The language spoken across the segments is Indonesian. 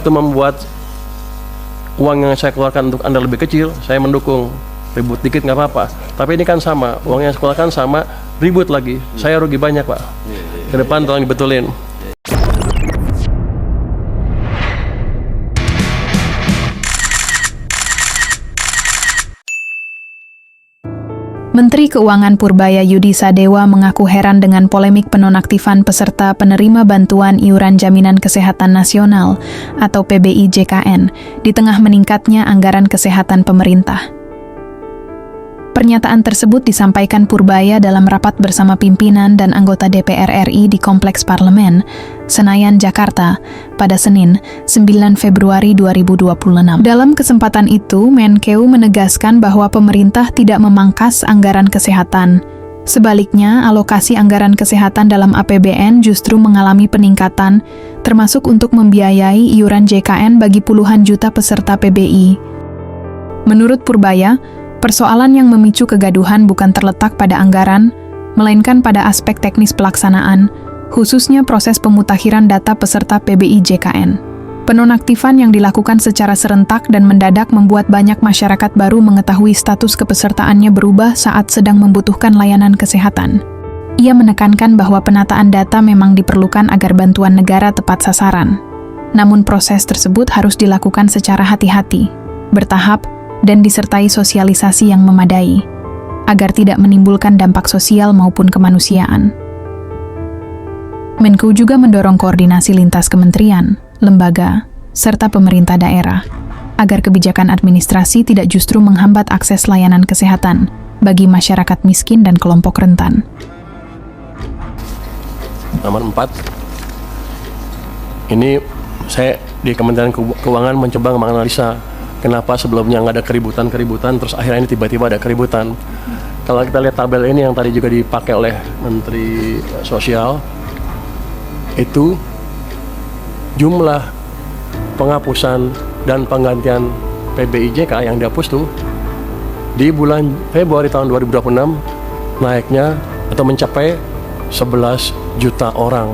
itu membuat uang yang saya keluarkan untuk Anda lebih kecil, saya mendukung. Ribut dikit nggak apa-apa. Tapi ini kan sama, uang yang saya keluarkan sama, ribut lagi. Saya rugi banyak, Pak. Ke depan tolong dibetulin. Menteri Keuangan Purbaya Yudi Sadewa mengaku heran dengan polemik penonaktifan peserta penerima bantuan iuran jaminan kesehatan nasional atau PBI JKN di tengah meningkatnya anggaran kesehatan pemerintah. Pernyataan tersebut disampaikan Purbaya dalam rapat bersama pimpinan dan anggota DPR RI di Kompleks Parlemen, Senayan, Jakarta, pada Senin, 9 Februari 2026. Dalam kesempatan itu, Menkeu menegaskan bahwa pemerintah tidak memangkas anggaran kesehatan. Sebaliknya, alokasi anggaran kesehatan dalam APBN justru mengalami peningkatan, termasuk untuk membiayai iuran JKN bagi puluhan juta peserta PBI. Menurut Purbaya, persoalan yang memicu kegaduhan bukan terletak pada anggaran, melainkan pada aspek teknis pelaksanaan, khususnya proses pemutakhiran data peserta PBI JKN. Penonaktifan yang dilakukan secara serentak dan mendadak membuat banyak masyarakat baru mengetahui status kepesertaannya berubah saat sedang membutuhkan layanan kesehatan. Ia menekankan bahwa penataan data memang diperlukan agar bantuan negara tepat sasaran. Namun proses tersebut harus dilakukan secara hati-hati, bertahap, dan disertai sosialisasi yang memadai, agar tidak menimbulkan dampak sosial maupun kemanusiaan. Menku juga mendorong koordinasi lintas kementerian, lembaga, serta pemerintah daerah, agar kebijakan administrasi tidak justru menghambat akses layanan kesehatan bagi masyarakat miskin dan kelompok rentan. Nomor 4, ini saya di Kementerian Keuangan mencoba menganalisa kenapa sebelumnya nggak ada keributan, terus akhirnya ini tiba-tiba ada keributan. Kalau kita lihat tabel ini yang tadi juga dipakai oleh Menteri Sosial, itu jumlah penghapusan dan penggantian PBIJK yang dihapus tuh di bulan Februari tahun 2026 naiknya atau mencapai 11 juta orang.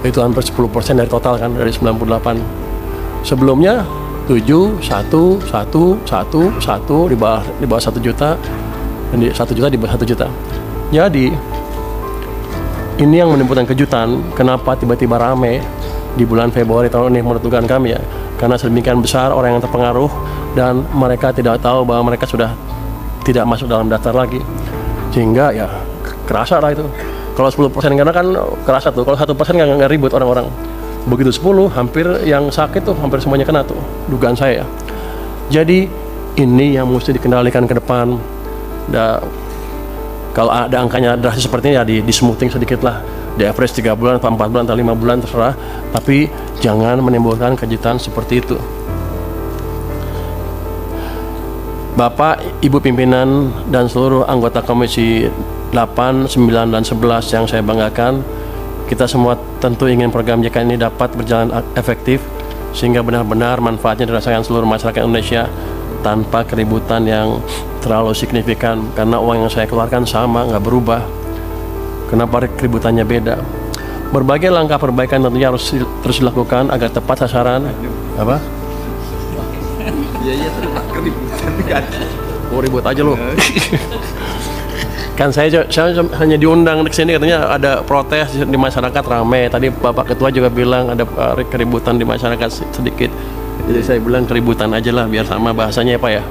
Itu hampir 10% dari total kan, dari 98. Sebelumnya 7, 1, 1, 1, 1 di bawah 1 juta, dan 1 juta di bawah 1 juta. Jadi ini yang menimbulkan kejutan, kenapa tiba-tiba rame di bulan Februari tahun ini menurut dugaan kami ya. Karena sedemikian besar orang yang terpengaruh dan mereka tidak tahu bahwa mereka sudah tidak masuk dalam daftar lagi. Sehingga ya kerasa lah itu. Kalau 10% karena kan kerasa tuh, kalau 1% nggak ribut orang-orang. Begitu 10, hampir yang sakit tuh hampir semuanya kena tuh, dugaan saya ya. Jadi ini yang mesti dikendalikan ke depan. Kalau ada angkanya drastis seperti ini ya di smoothing sedikit lah, di average 3 bulan, 4 bulan, atau 5 bulan terserah, tapi jangan menimbulkan kejutan seperti itu. Bapak, Ibu pimpinan, dan seluruh anggota Komisi 8, 9, dan 11 yang saya banggakan, kita semua tentu ingin program JKN ini dapat berjalan efektif sehingga benar-benar manfaatnya dirasakan seluruh masyarakat Indonesia tanpa keributan yang terlalu signifikan, karena uang yang saya keluarkan sama, nggak berubah. Kenapa keributannya beda? Berbagai langkah perbaikan tentunya harus terus dilakukan agar tepat sasaran. Apa? Iya keributan kan. Oh, ribut aja lo. Kan saya hanya diundang ke sini, katanya ada protes di masyarakat ramai. Tadi Bapak Ketua juga bilang ada keributan di masyarakat sedikit. Jadi saya bilang keributan aja lah biar sama bahasanya ya Pak ya.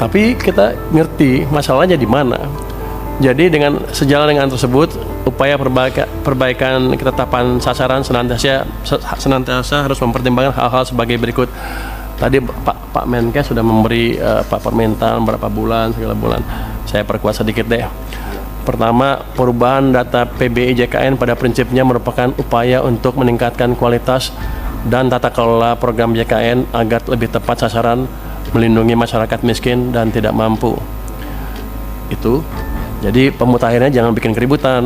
Tapi kita ngerti masalahnya di mana. Jadi dengan sejalan dengan tersebut, upaya perbaikan ketetapan sasaran senantiasa harus mempertimbangkan hal-hal sebagai berikut. Tadi Pak Menkes sudah memberi permintaan berapa bulan, segala bulan. Saya perkuat sedikit deh. Pertama, perubahan data PBI JKN pada prinsipnya merupakan upaya untuk meningkatkan kualitas dan tata kelola program JKN agar lebih tepat sasaran, melindungi masyarakat miskin dan tidak mampu. Itu. Jadi pemutakhirannya jangan bikin keributan.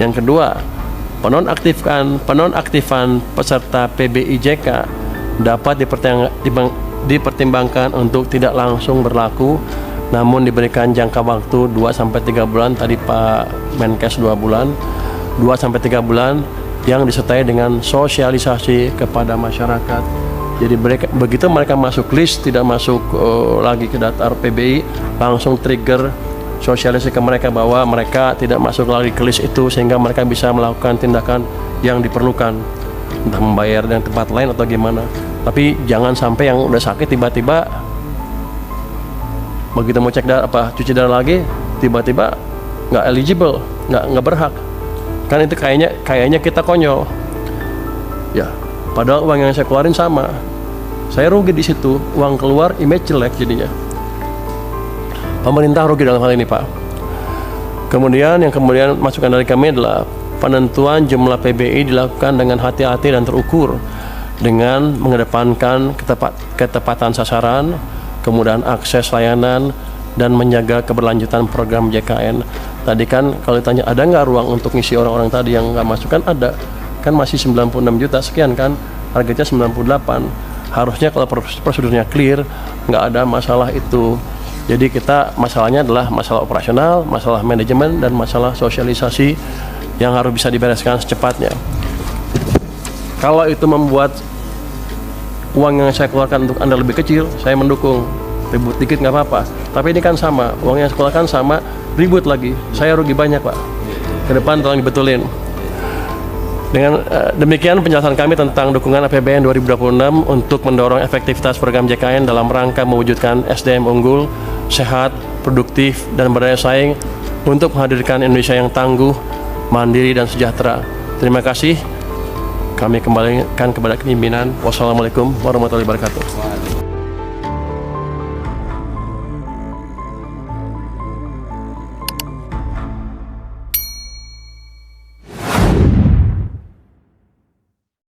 Yang kedua, penonaktifan peserta PBI JK dapat dipertimbangkan untuk tidak langsung berlaku, namun diberikan jangka waktu 2-3 bulan. Tadi Pak Menkes 2 bulan, 2-3 bulan yang disertai dengan sosialisasi kepada masyarakat. Jadi begitu mereka masuk list, tidak masuk lagi ke daftar PBI, langsung trigger sosialisasi ke mereka bahwa mereka tidak masuk lagi ke list itu, sehingga mereka bisa melakukan tindakan yang diperlukan, entah membayar dengan tempat lain atau gimana. Tapi jangan sampai yang udah sakit tiba-tiba begitu mau cek cuci darah lagi, tiba-tiba nggak eligible, nggak berhak. Kan itu kayaknya kita konyol. Ya, padahal uang yang saya keluarin sama. Saya rugi di situ, uang keluar, image jelek jadinya. Pemerintah rugi dalam hal ini, Pak. Kemudian masukan dari kami adalah penentuan jumlah PBI dilakukan dengan hati-hati dan terukur, dengan mengedepankan ketepatan sasaran, kemudahan akses layanan, dan menjaga keberlanjutan program JKN. Tadi kan kalau ditanya ada nggak ruang untuk ngisi orang-orang tadi yang nggak masuk, kan ada, kan masih 96 juta sekian kan, harganya 98. Harusnya kalau prosedurnya clear, nggak ada masalah itu. Jadi masalahnya adalah masalah operasional, masalah manajemen, dan masalah sosialisasi yang harus bisa dibereskan secepatnya. Kalau itu membuat uang yang saya keluarkan untuk Anda lebih kecil, saya mendukung. Ribut dikit nggak apa-apa. Tapi ini kan sama, uang yang saya keluarkan sama, ribut lagi. Saya rugi banyak, Pak. Ke depan tolong dibetulin. Dengan demikian penjelasan kami tentang dukungan APBN 2026 untuk mendorong efektivitas program JKN dalam rangka mewujudkan SDM unggul, sehat, produktif, dan berdaya saing untuk menghadirkan Indonesia yang tangguh, mandiri, dan sejahtera. Terima kasih. Kami kembalikan kepada pimpinan. Wassalamualaikum warahmatullahi wabarakatuh.